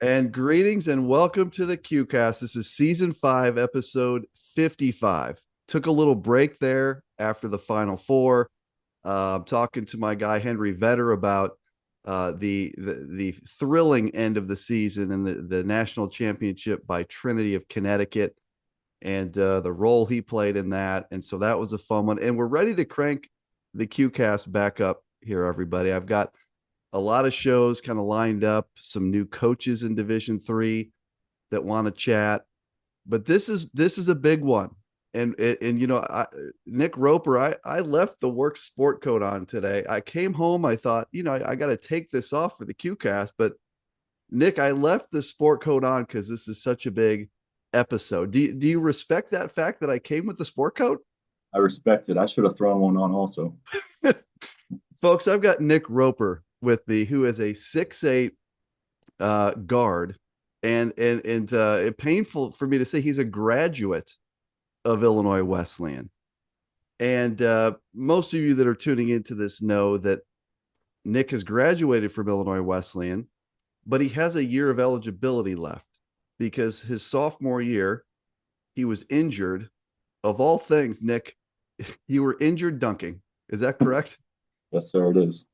And greetings and welcome to the QCast. This is season 5, episode 55. Took a little break there after the final four. I'm talking to my guy Henry Vetter about the thrilling end of the season and the national championship by Trinity of Connecticut and the role he played in that. And so that was a fun one. And we're ready to crank the QCast back up here, everybody. I've got a lot of shows kind of lined up, some new coaches in Division 3 that want to chat. But this is a big one. And Nick Roper, I left the work sport coat on today. I came home, I thought, I got to take this off for the QCast, but Nick, I left the sport coat on because this is such a big episode. Do you respect that fact that I came with the sport coat? I respect it. I should have thrown one on also. Folks, I've got Nick Roper with me, who is a 6'8" guard, and painful for me to say he's a graduate of Illinois Wesleyan. And most of you that are tuning into this know that Nick has graduated from Illinois Wesleyan, but he has a year of eligibility left because his sophomore year, he was injured. Of all things, Nick, you were injured dunking. Is that correct? Yes, sir, it is.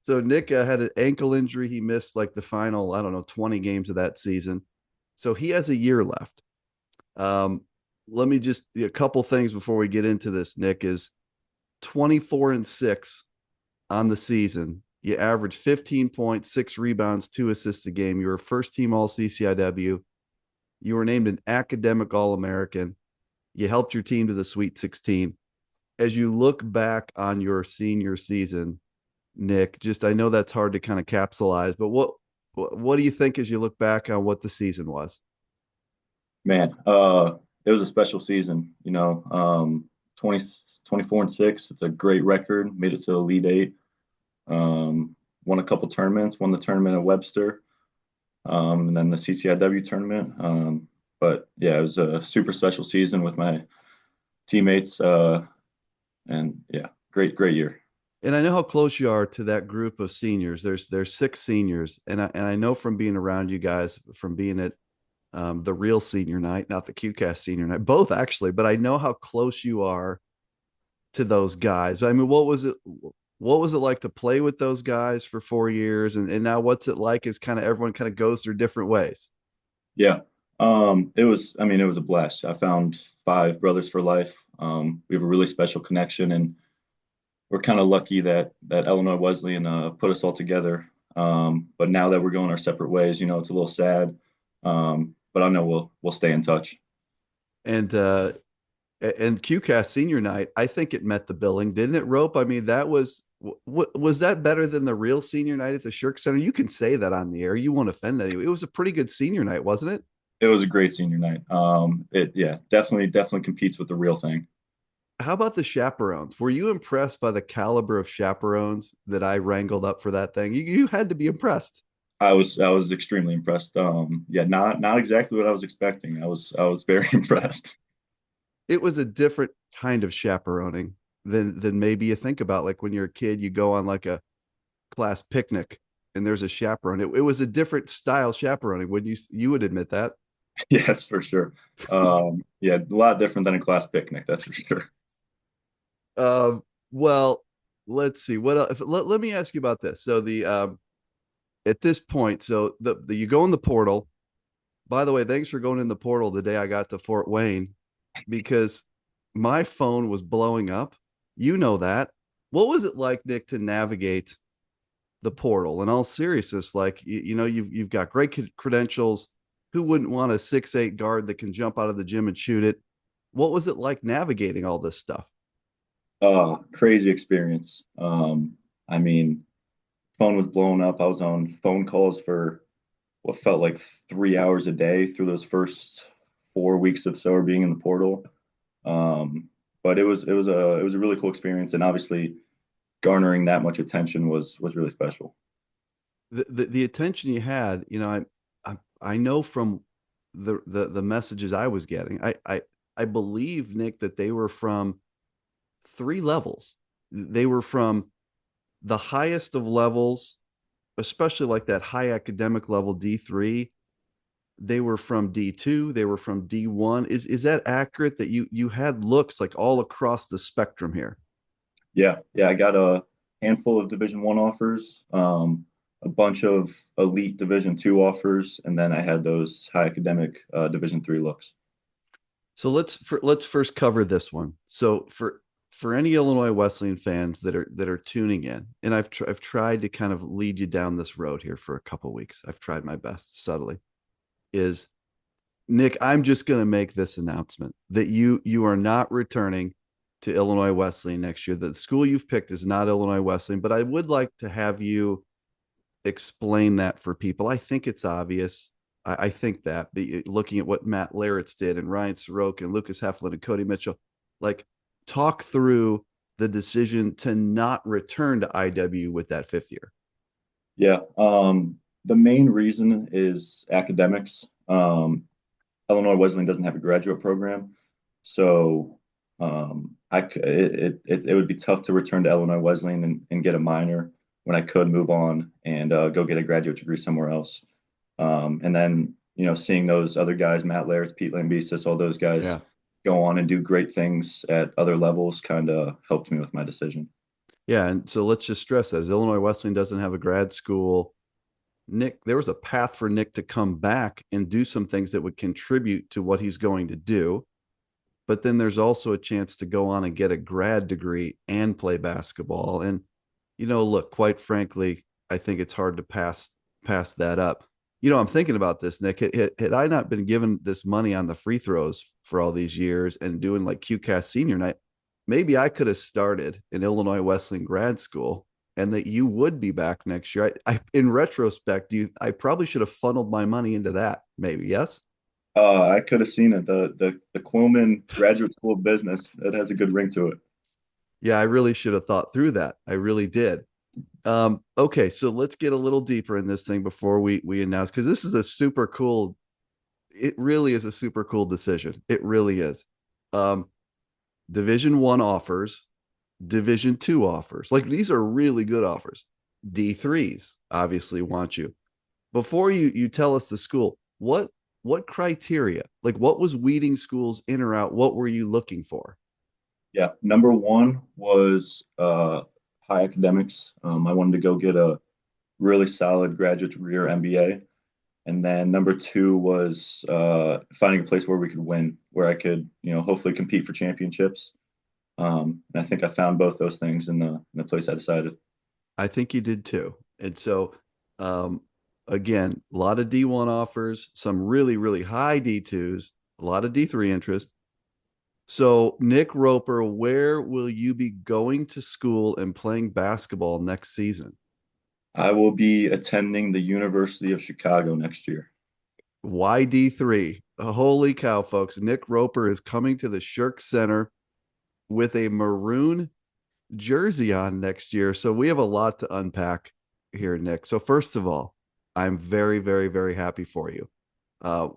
So Nick had an ankle injury. He missed like the final, I don't know, 20 games of that season. So he has a year left. Um, Let me just a couple things before we get into this. Nick is 24-6 on the season. You average 15 points, 6 rebounds, 2 assists a game. You were first team All CCIW. You were named an academic All American. You helped your team to the Sweet 16. As you look back on your senior season, Nick, just I know that's hard to kind of capsulize, but what do you think as you look back on what the season was? Man, it was a special season, 20, 24-6. It's a great record. Made it to Elite Eight. Won a couple tournaments, won the tournament at Webster, and then the CCIW tournament. But yeah, it was a super special season with my teammates. And yeah, great year. And I know how close you are to that group of seniors. There's 6 seniors, and I know from being around you guys, from being at the real senior night, not the QCast senior night, both actually. But I know how close you are to those guys. I mean, what was it? What was it like to play with those guys for 4 years? And now what's it like as kind of everyone kind of goes through different ways? Yeah. It was a blast. I found five brothers for life. We have a really special connection, and we're kind of lucky that Illinois Wesleyan put us all together. But now that we're going our separate ways, it's a little sad. But I know we'll stay in touch. And QCast senior night, I think it met the billing, didn't it, Rope? I mean, that was that better than the real senior night at the Shirk Center? You can say that on the air. You won't offend anyone. It was a pretty good senior night, wasn't it? It was a great senior night. It yeah, definitely competes with the real thing. How about the chaperones? Were you impressed by the caliber of chaperones that I wrangled up for that thing? You had to be impressed. I was extremely impressed. Yeah, not exactly what I was expecting. I was very impressed. It was a different kind of chaperoning than maybe you think about. Like when you're a kid, you go on like a class picnic and there's a chaperone. It was a different style chaperoning. Would you would admit that? Yes, for sure. Yeah, a lot different than a class picnic, that's for sure. Well, let's see. What else? Let me ask you about this. So the at this point, so the you go in the portal. By the way, thanks for going in the portal the day I got to Fort Wayne because my phone was blowing up. You know that. What was it like, Nick, to navigate the portal? In all seriousness, like you've got great credentials. Who wouldn't want a 6'8" guard that can jump out of the gym and shoot it? What was it like navigating all this stuff? Crazy experience. I mean, phone was blowing up. I was on phone calls for what felt like 3 hours a day through those first 4 weeks of so being in the portal. But it was a really cool experience, and obviously garnering that much attention was really special. The attention you had, I know from the messages I was getting, I believe, Nick, that they were from 3 levels. They were from the highest of levels especially like that high academic level D3, they were from D2, they were from D1. Is that accurate that you had looks like all across the spectrum here? Yeah, yeah, I got a handful of Division 1 offers, a bunch of elite Division 2 offers, and then I had those high academic Division 3 looks. So let's first cover this one. So for any Illinois Wesleyan fans that are tuning in, and I've tried to kind of lead you down this road here for a couple weeks. I've tried my best subtly. Is Nick, I'm just going to make this announcement that you are not returning to Illinois Wesleyan next year. The school you've picked is not Illinois Wesleyan, but I would like to have you explain that for people. I think it's obvious. I think that looking at what Matt Larritz did and Ryan Soroka and Lucas Heflin and Cody Mitchell, like talk through the decision to not return to IW with that fifth year. Yeah, the main reason is academics. Illinois Wesleyan doesn't have a graduate program, so it would be tough to return to Illinois Wesleyan and get a minor when I could move on and go get a graduate degree somewhere else. And then seeing those other guys, Matt Laird, Pete Lambesis, all those guys Yeah. go on and do great things at other levels, kind of helped me with my decision. Yeah. And so let's just stress that as Illinois Wesleyan doesn't have a grad school, Nick, there was a path for Nick to come back and do some things that would contribute to what he's going to do. But then there's also a chance to go on and get a grad degree and play basketball. And, look, quite frankly, I think it's hard to pass that up. I'm thinking about this, Nick. Had I not been given this money on the free throws for all these years and doing like QCast senior night, maybe I could have started in Illinois Wesleyan grad school and that you would be back next year. In retrospect, I probably should have funneled my money into that. Maybe, yes. I could have seen it. The Quillman Graduate School of Business, that has a good ring to it. Yeah, I really should have thought through that. I really did. Okay, so let's get a little deeper in this thing before we announce, because this is a super cool. It really is a super cool decision. It really is. Um, Division 1 offers, Division 2 offers. Like these are really good offers. D3s obviously want you. Before you tell us the school, what criteria? Like what was weeding schools in or out? What were you looking for? Yeah, number one was high academics. I wanted to go get a really solid graduate degree or MBA. And then number two was finding a place where we could win, where I could, hopefully compete for championships. And I think I found both those things in the place I decided. I think you did too. And so, um, again, a lot of D1 offers, some really, really high D2s, a lot of D3 interest. So, Nick Roper, where will you be going to school and playing basketball next season? I will be attending the University of Chicago next year. YD3. Holy cow, folks. Nick Roper is coming to the Shirk Center with a maroon jersey on next year. So we have a lot to unpack here, Nick. So first of all, I'm very, very, very happy for you.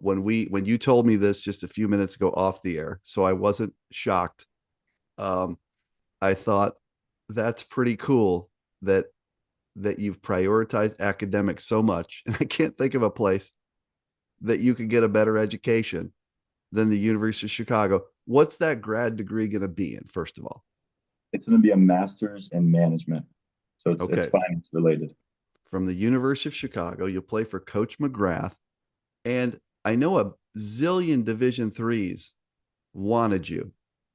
When you told me this just a few minutes ago off the air, so I wasn't shocked. Um, I thought that's pretty cool that you've prioritized academics so much, and I can't think of a place that you could get a better education than the University of Chicago. What's that grad degree going to be in, first of all? It's going to be a master's in management, so it's Okay. finance related. From the University of Chicago, you'll play for Coach McGrath. And I know a zillion Division 3s wanted you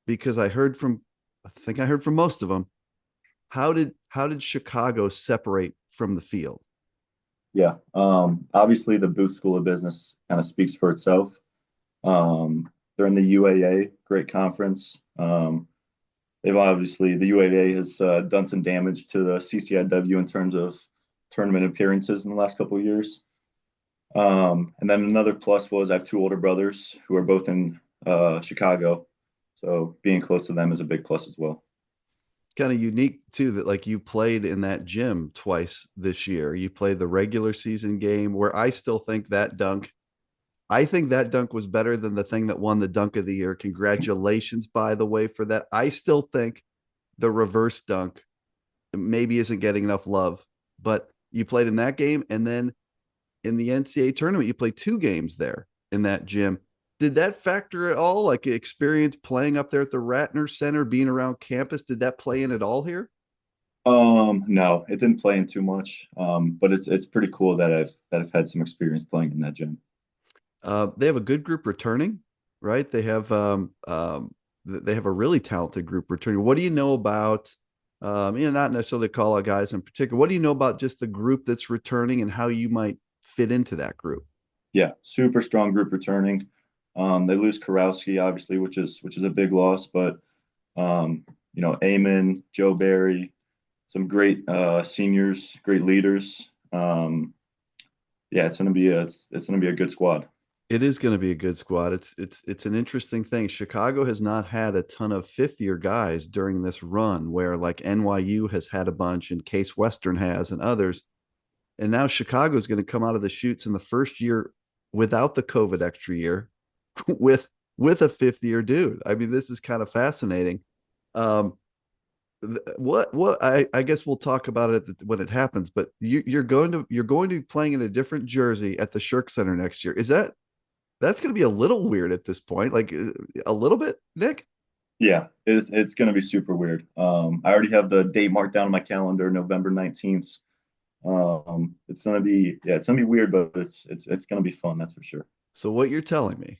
because I think I heard from most of them. How did Chicago separate from the field? Yeah. Obviously, the Booth School of Business kind of speaks for itself. They're in the UAA, great conference. The UAA has done some damage to the CCIW in terms of tournament appearances in the last couple of years. And then another plus was I have two older brothers who are both in Chicago. So being close to them is a big plus as well. It's kind of unique too that like you played in that gym twice this year. You played the regular season game where I think that dunk was better than the thing that won the dunk of the year. Congratulations, by the way, for that. I still think the reverse dunk maybe isn't getting enough love, but You played in that game, and then in the NCAA tournament, you played 2 games there in that gym. Did that factor at all? Like experience playing up there at the Ratner Center, being around campus, did that play in at all here? No, it didn't play in too much. But it's pretty cool that I've had some experience playing in that gym. They have a good group returning, right? They have a really talented group returning. What do you know about, not necessarily call out guys in particular. What do you know about just the group that's returning and how you might fit into that group? Yeah, super strong group returning. They lose Karowski, obviously, which is a big loss, but Eamon, Joe Barry, some great seniors, great leaders. Yeah, it's gonna be a good squad. It is going to be a good squad. It's an interesting thing. Chicago has not had a ton of fifth year guys during this run, where like NYU has had a bunch, and Case Western has, and others. And now Chicago is going to come out of the chutes in the first year without the COVID extra year, with a fifth year dude. I mean, this is kind of fascinating. Um, what I guess we'll talk about it when it happens. But you're going to be playing in a different jersey at the Shirk Center next year. That's going to be a little weird at this point, like a little bit, Nick? Yeah, it's gonna be super weird. I already have the date marked down on my calendar, November 19th. It's gonna be weird, but it's gonna be fun, that's for sure. So what you're telling me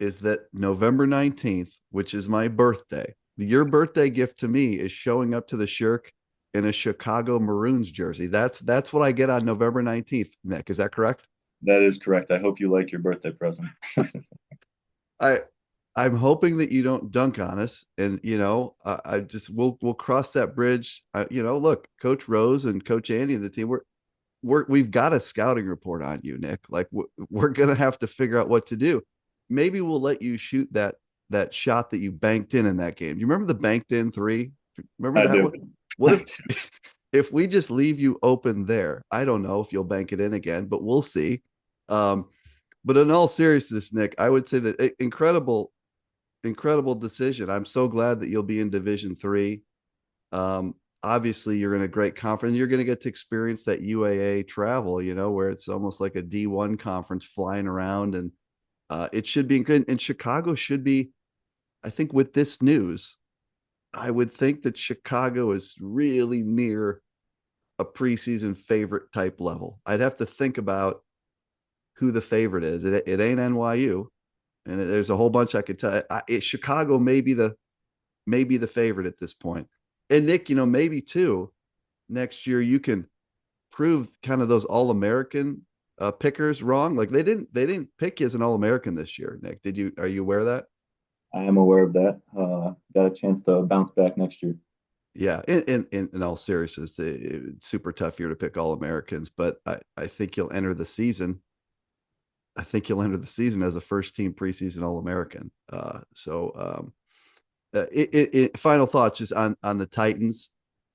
is that November 19th, which is my birthday, your birthday gift to me is showing up to the Shirk in a Chicago Maroons jersey. That's what I get on November 19th, Nick. Is that correct? That is correct. I hope you like your birthday present. I I'm hoping that you don't dunk on us, and I just we'll cross that bridge. Look, Coach Rose and Coach Andy and the team, we've got a scouting report on you, Nick. Like we're gonna have to figure out what to do. Maybe we'll let you shoot that shot that you banked in that game. Do you remember the banked in three? Remember I that do. one? What if we just leave you open there? I don't know if you'll bank it in again, but we'll see. Um, but in all seriousness, Nick, I would say that incredible decision. I'm so glad that you'll be in Division 3. Obviously, you're in a great conference. You're going to get to experience that UAA travel, where it's almost like a D1 conference flying around, and it should be good. And Chicago should be, I think, with this news, I would think that Chicago is really near a preseason favorite type level. I'd have to think about who the favorite is. It ain't NYU, and there's a whole bunch I could tell. Chicago may be the favorite at this point. And Nick, maybe too, next year you can prove kind of those All American pickers wrong. Like they didn't pick you as an All American this year. Nick, are you aware of that? I am aware of that. Got a chance to bounce back next year. Yeah, in all seriousness, it's super tough year to pick All Americans, but I think you'll enter the season. I think you'll enter the season as a first team preseason All American. Final thoughts just on the Titans.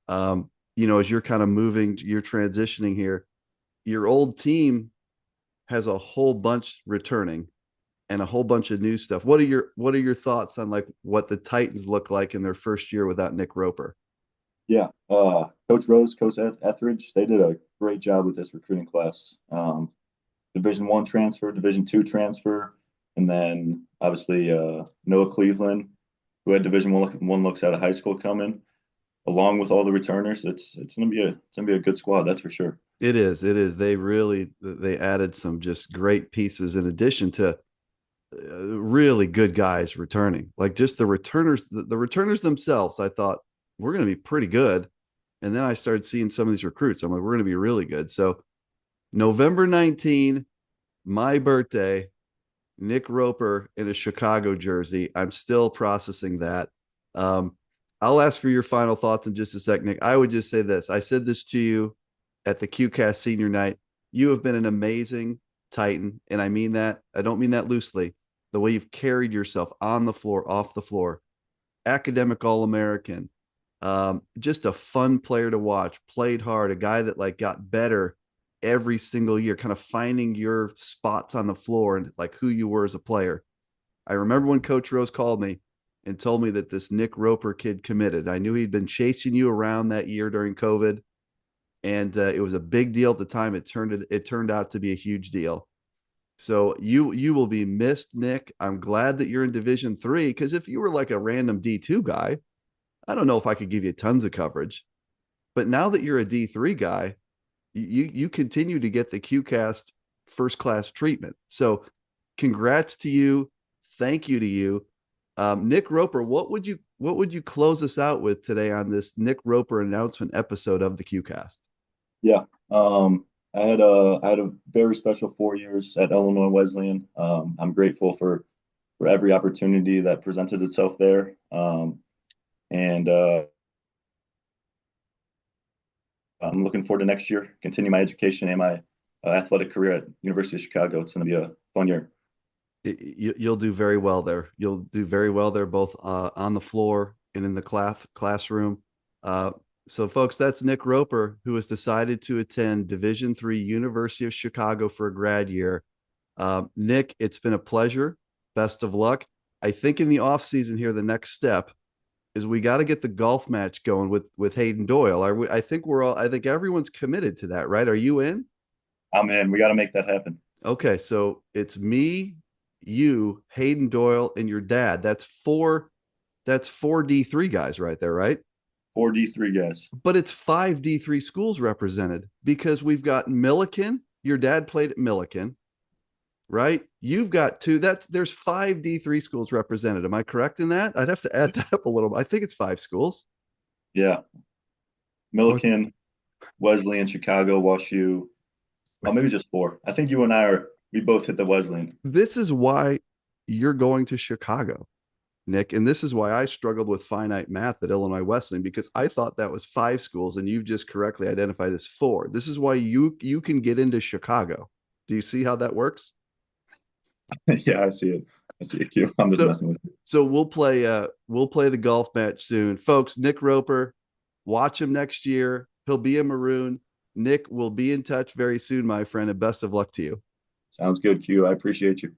As you're kind of you're transitioning here. Your old team has a whole bunch returning and a whole bunch of new stuff. What are your thoughts on like what the Titans look like in their first year without Nick Roper? Yeah, Coach Rose, Coach Etheridge, they did a great job with this recruiting class. Division 1 transfer, Division 2 transfer, and then obviously Noah Cleveland, who had Division 1 looks out of high school coming, along with all the returners. It's gonna be a good squad, that's for sure. It is. They added some just great pieces in addition to really good guys returning. Like just the returners themselves, I thought we're going to be pretty good. And then I started seeing some of these recruits. I'm like, we're going to be really good. So November 19, my birthday, Nick Roper in a Chicago jersey. I'm still processing that. Um, I'll ask for your final thoughts in just a sec, Nick. I would just say this. I said this to you at the QCast senior night. You have been an amazing Titan, and I mean that. I don't mean that loosely. The way you've carried yourself on the floor, off the floor, academic All-American, just a fun player to watch, played hard, a guy that like got better every single year, kind of finding your spots on the floor and like who you were as a player. I remember when Coach Rose called me and told me that this Nick Roper kid committed. I knew he'd been chasing you around that year during COVID, and it was a big deal at the time. It turned out to be a huge deal. So you will be missed, Nick. I'm glad that you're in Division Three, because if you were like a random D2 guy, I don't know if I could give you tons of coverage. But now that you're a D3 guy, you continue to get the QCast first class treatment. So congrats to you. Thank you to you. Nick Roper, what would you close us out with today on this Nick Roper announcement episode of the QCast? Yeah. I had a very special 4 years at Illinois Wesleyan. I'm grateful for every opportunity that presented itself there. And I'm looking forward to next year, continue my education and my athletic career at University of Chicago. It's going to be a fun year. You'll do very well there. You'll do very well there, both on the floor and in the classroom. Uh, so, folks, that's Nick Roper, who has decided to attend Division III University of Chicago for a grad year. Nick, it's been a pleasure. Best of luck. I think in the off season here, the next step is we got to get the golf match going with Hayden Doyle. I think everyone's committed to that, right? Are you in? I'm in. We got to make that happen. Okay, so it's me, you, Hayden Doyle, and your dad. That's four D3 guys right there, right? 4D3 guys. But it's five D3 schools represented because we've got Millikan. Your dad played at Millikan, right? You've got two. There's five D3 schools represented. Am I correct in that? I'd have to add that up a little. I think it's five schools. Yeah. Okay. Millikan, Wesleyan, Chicago, WashU. Oh, maybe just four. I think you and we both hit the Wesleyan. This is why you're going to Chicago, Nick. And this is why I struggled with finite math at Illinois Wesleyan, because I thought that was five schools and you've just correctly identified as four. This is why you can get into Chicago. Do you see how that works? Yeah, I see it. I see it, Q. I'm just So messing with you. so we'll play the golf match soon. Folks, Nick Roper, watch him next year. He'll be a Maroon. Nick will be in touch very soon, my friend, and best of luck to you. Sounds good, Q. I appreciate you.